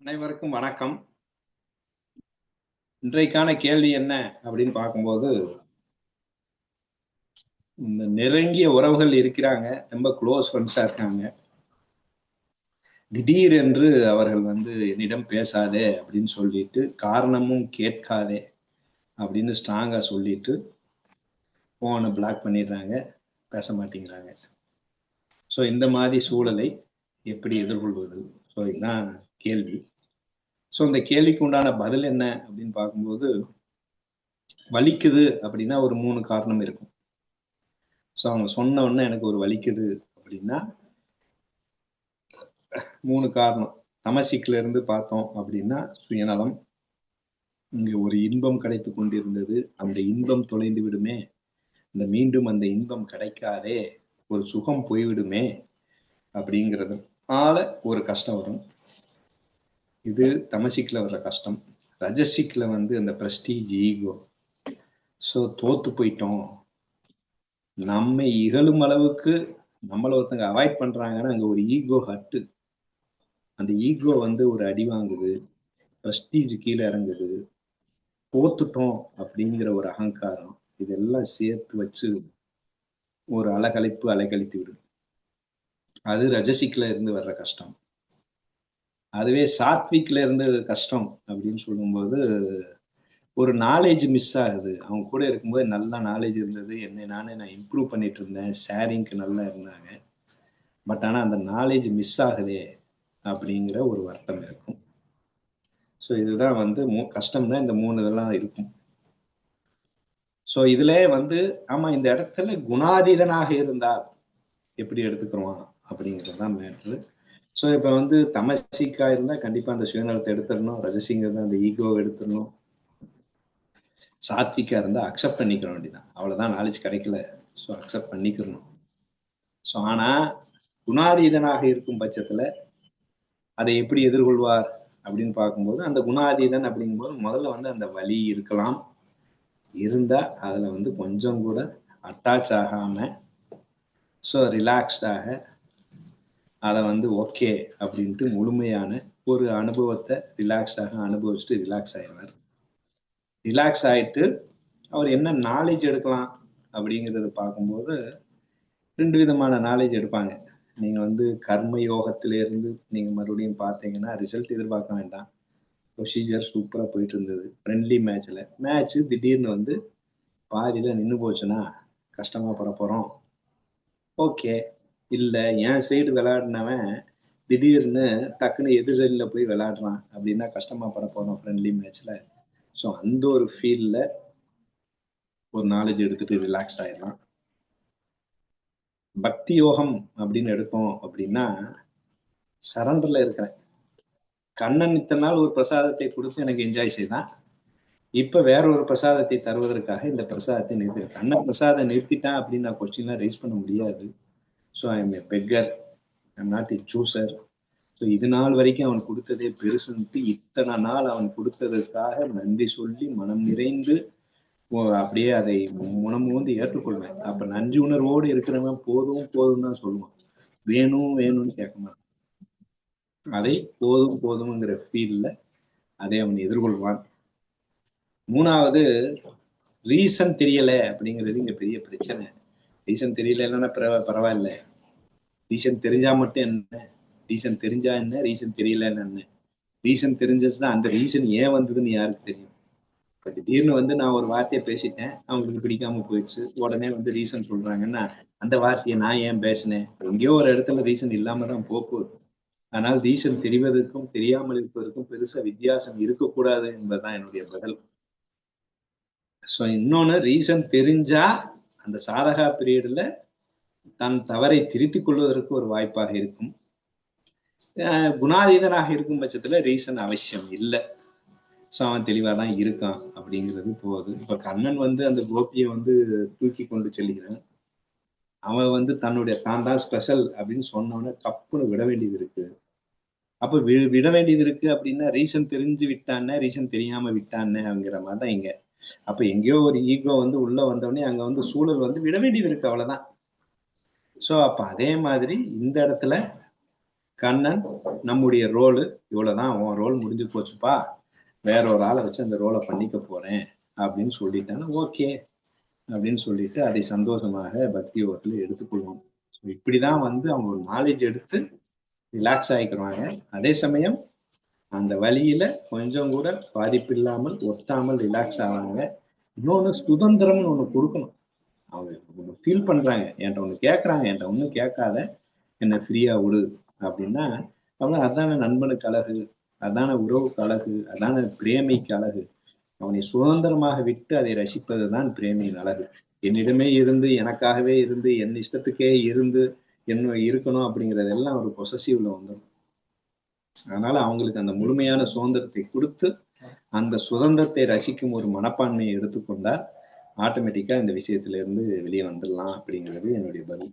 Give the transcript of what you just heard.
அனைவருக்கும் வணக்கம். இன்றைக்கான கேள்வி என்ன அப்படின்னு பார்க்கும்போது, இந்த நெருங்கிய உறவுகள் இருக்கிறாங்க, ரொம்ப க்ளோஸ் ஃப்ரெண்ட்ஸா இருக்காங்க. திடீரென்று அவர்கள் என்னிடம் பேசாதே அப்படின்னு சொல்லிட்டு, காரணமும் கேட்காதே அப்படின்னு ஸ்ட்ராங்கா சொல்லிட்டு போனை பிளாக் பண்ணிடுறாங்க, பேச மாட்டேங்கிறாங்க. ஸோ இந்த மாதிரி சூழலை எப்படி எதிர்கொள்வது? ஸோ இதுதான் கேள்வி. ஸோ இந்த கேள்விக்கு உண்டான பதில் என்ன அப்படின்னு பார்க்கும்போது, வலிக்குது அப்படின்னா ஒரு 3 காரணம் இருக்கும். ஸோ அவங்க சொன்ன உடனே எனக்கு ஒரு வலிக்குது அப்படின்னா 3 காரணம். தமசிக்குல இருந்து பார்த்தோம் அப்படின்னா சுயநலம். இங்க ஒரு இன்பம் கிடைத்து கொண்டிருந்தது, அந்த இன்பம் தொலைந்து விடுமே, மீண்டும் அந்த இன்பம் கிடைக்காதே, ஒரு சுகம் போய்விடுமே அப்படிங்கிறதுனால ஒரு கஷ்டம் வரும். இது தமசிக்குல வர்ற கஷ்டம். ரஜசிக்குல அந்த பிரஸ்டீஜ், ஈகோ. ஸோ தோத்து போயிட்டோம், நம்மை இகழும் அளவுக்கு நம்மளை ஒருத்தங்க அவாய்ட் பண்றாங்கன்னா அங்க ஒரு ஈகோ ஹட்டு. அந்த ஈகோ ஒரு அடி வாங்குது, பிரஸ்டீஜ் கீழே இறங்குது, தோத்துட்டோம் அப்படிங்கிற ஒரு அகங்காரம், இதெல்லாம் சேர்த்து வச்சு ஒரு அலைக்கழித்து விடுது. அது ரஜசிக்ல இருந்து வர்ற கஷ்டம். அதுவே சாத்விக்ல இருந்து கஷ்டம் அப்படின்னு சொல்லும்போது, ஒரு நாலேஜ் மிஸ் ஆகுது. அவங்க கூட இருக்கும்போது நல்லா நாலேஜ் இருந்தது, நான் இம்ப்ரூவ் பண்ணிட்டு இருந்தேன், ஷேரிங்க்கு நல்லா இருந்தாங்க. பட் ஆனா அந்த நாலேஜ் மிஸ் ஆகுதே அப்படிங்கிற ஒரு வருத்தம் இருக்கும். ஸோ இதுதான் கஷ்டம்னா இந்த 3 இதெல்லாம் இருக்கும். ஸோ இதுல ஆமா, இந்த இடத்துல குணாதீதனாக இருந்தால் எப்படி எடுத்துக்கிறோம் அப்படிங்கிறது தான் மேட்ரு. ஸோ இப்போ தமசிக்கா இருந்தால் கண்டிப்பா அந்த சுயநலத்தை எடுத்துடணும், ரஜசிங்கிறது அந்த ஈகோவை எடுத்துடணும். சாத்விக்கா இருந்தால் அக்செப்ட் பண்ணிக்கிற வேண்டியதான், அவ்வளோதான், நாலேஜ் கிடைக்கல, ஸோ அக்செப்ட் பண்ணிக்கிறணும். ஸோ ஆனா குணாதீதனாக இருக்கும் பட்சத்துல அதை எப்படி எதிர்கொள்வார் அப்படின்னு பார்க்கும்போது, அந்த குணாதீதன் அப்படிங்கும்போது முதல்ல அந்த வலி இருக்கலாம், இருந்தா அதுல கொஞ்சம் கூட அட்டாச் ஆகாம, ஸோ ரிலாக்ஸ்டாக அதை ஓகே அப்படின்ட்டு முழுமையான ஒரு அனுபவத்தை ரிலாக்ஸாக அனுபவிச்சுட்டு ரிலாக்ஸ் ஆயிடுவார். ரிலாக்ஸ் ஆயிட்டு அவர் என்ன நாலேஜ் எடுக்கலாம் அப்படிங்கிறத பார்க்கும்போது 2 விதமான நாலேஜ் எடுப்பாங்க. நீங்க கர்ம யோகத்திலிருந்து நீங்க மறுபடியும் பார்த்தீங்கன்னா ரிசல்ட் எதிர்பார்க்க வேண்டாம். ப்ரொசீஜர் சூப்பரா போயிட்டு இருந்தது. ஃப்ரெண்ட்லி மேட்ச் திடீர்னு பாதியில நின்று போச்சுன்னா கஷ்டமா பட போறோம். ஓகே. இல்ல, என் சைடு விளையாடினவன் திடீர்னு டக்குன்னு எதிரில போய் விளையாடுறான் அப்படின்னா கஷ்டமா பட போறோம் ஃப்ரெண்ட்லி மேட்ச்ல. ஸோ அந்த ஒரு ஃபீல்ல ஒரு நாலேஜ் எடுத்துட்டு ரிலாக்ஸ் ஆயிடலாம். பக்தி யோகம் அப்படின்னு எடுத்தோம் அப்படின்னா, சரண்டர்ல இருக்கிறேன். கண்ணன் இத்தனை நாள் ஒரு பிரசாதத்தை கொடுத்து எனக்கு என்ஜாய் செய்தான், இப்ப வேற ஒரு பிரசாதத்தை தருவதற்காக இந்த பிரசாதத்தை நிறுத்திருக்கேன். கண்ணன் பிரசாதம் நிறுத்திட்டான் அப்படின்னு நான் கொஸ்டின்லாம் ரைஸ் பண்ண முடியாது. So I am a beggar, I am not a chooser. ஸோ இது நாள் வரைக்கும் அவன் கொடுத்ததே பெருசுன்ட்டு இத்தனை நாள் அவன் கொடுத்ததற்காக நன்றி சொல்லி மனம் நிறைந்து அப்படியே அதை முனமுந்து ஏற்றுக்கொள்வேன். அப்ப நன்றி உணர்வோடு இருக்கிறவன் போதும் போதும் தான் சொல்லுவான், வேணும் வேணும்னு கேட்க மாட்டான். அதை போதும் போதும்ங்கிற ஃபீல்ல அதை அவன் எதிர்கொள்வான். 3வது, ரீசன் தெரியல அப்படிங்கிறது இங்க பெரிய பிரச்சனை. ரீசன் தெரியலன்னா பரவாயில்ல, ரீசன் தெரிஞ்சா மட்டும் என்ன, ரீசன் தெரிஞ்சா என்ன, ரீசன் தெரியலன்னு என்ன. ரீசன் தெரிஞ்சிச்சுன்னா அந்த ரீசன் ஏன் வந்ததுன்னு யாருக்கு தெரியும்? இப்ப திடீர்னு நான் ஒரு வார்த்தையை பேசிட்டேன், அவங்களுக்கு பிடிக்காம போயிடுச்சு, உடனே ரீசன் சொல்றாங்கன்னா அந்த வார்த்தையை நான் ஏன் பேசினேன், எங்கேயோ ஒரு இடத்துல ரீசன் இல்லாம தான் போகுது. ஆனால் ரீசன் தெரிவதற்கும் தெரியாமல் இருப்பதற்கும் பெருசா வித்தியாசம் இருக்கக்கூடாது என்பதுதான் என்னுடைய பதில். ஸோ இன்னொன்னு, ரீசன் தெரிஞ்சா அந்த சாதகா பீரியட்ல தன் தவறை திருத்திக் கொள்வதற்கு ஒரு வாய்ப்பாக இருக்கும். குணாதீதனாக இருக்கும் பட்சத்துல ரீசன் அவசியம் இல்லை. ஸோ அவன் தெளிவா தான் இருக்கான் அப்படிங்கிறது போகுது. இப்ப கண்ணன் அந்த கோபியை தூக்கி கொண்டு செல்கிறான். அவன் தன்னுடைய தான் தான் ஸ்பெஷல் அப்படின்னு சொன்னவன தப்புன்னு விட வேண்டியது இருக்கு. அப்ப விட வேண்டியது இருக்கு அப்படின்னா ரீசன் தெரிஞ்சு விட்டானே, ரீசன் தெரியாம விட்டானேங்கிற மாதிரி தான் இங்க. அப்ப எங்கேயோ ஒரு ஈகோ உள்ள வந்தவொடனே அங்க சூழல் விட வேண்டியது இருக்கு, அவ்வளவுதான். ஸோ அப்ப அதே மாதிரி இந்த இடத்துல கண்ணன் நம்முடைய ரோலு இவ்வளவுதான், உன் ரோல் முடிஞ்சு போச்சுப்பா, வேற ஒரு ஆளை வச்சு அந்த ரோலை பண்ணிக்க போறேன் அப்படின்னு சொல்லிட்டாங்க. ஓகே அப்படின்னு சொல்லிட்டு அதை சந்தோஷமாக பக்தி யோகத்துல எடுத்துக்கொள்வாங்க. இப்படிதான் அவங்க ஒரு நாலேஜ் எடுத்து ரிலாக்ஸ் ஆகிக்கிறாங்க. அதே சமயம் அந்த வழியில கொஞ்சம் கூட பாதிப்பு இல்லாமல் ஒட்டாமல் ரிலாக்ஸ் ஆவாங்க. இன்னொன்னு சுதந்திரம்னு ஒண்ணு கொடுக்கணும். அவங்க ஃபீல் பண்றாங்க, என்கிட்ட ஒண்ணு கேட்கறாங்க, என்கிட்ட ஒண்ணும் கேட்காத, என்ன ஃப்ரீயா விடு அப்படின்னா, அவங்க அதான நண்பனுக்கு அழகு, அதான உறவுக்கு அழகு, அதான பிரேமிக்கு அழகு. அவனை சுதந்திரமாக விட்டு அதை ரசிப்பதுதான் பிரேமியின் அழகு. என்னிடமே இருந்து, எனக்காகவே இருந்து, என் இஷ்டத்துக்கே இருந்து, என்ன இருக்கணும் அப்படிங்கறதெல்லாம் ஒரு பொசசிவ்ல வந்துடும். அதனால அவங்களுக்கு அந்த முழுமையான சுதந்திரத்தை கொடுத்து அந்த சுதந்திரத்தை ரசிக்கும் ஒரு மனப்பான்மையை எடுத்துக்கொண்டால் ஆட்டோமேட்டிக்கா இந்த விஷயத்துல இருந்து வெளியே வந்துடலாம் அப்படிங்கிறது என்னுடைய பதில்.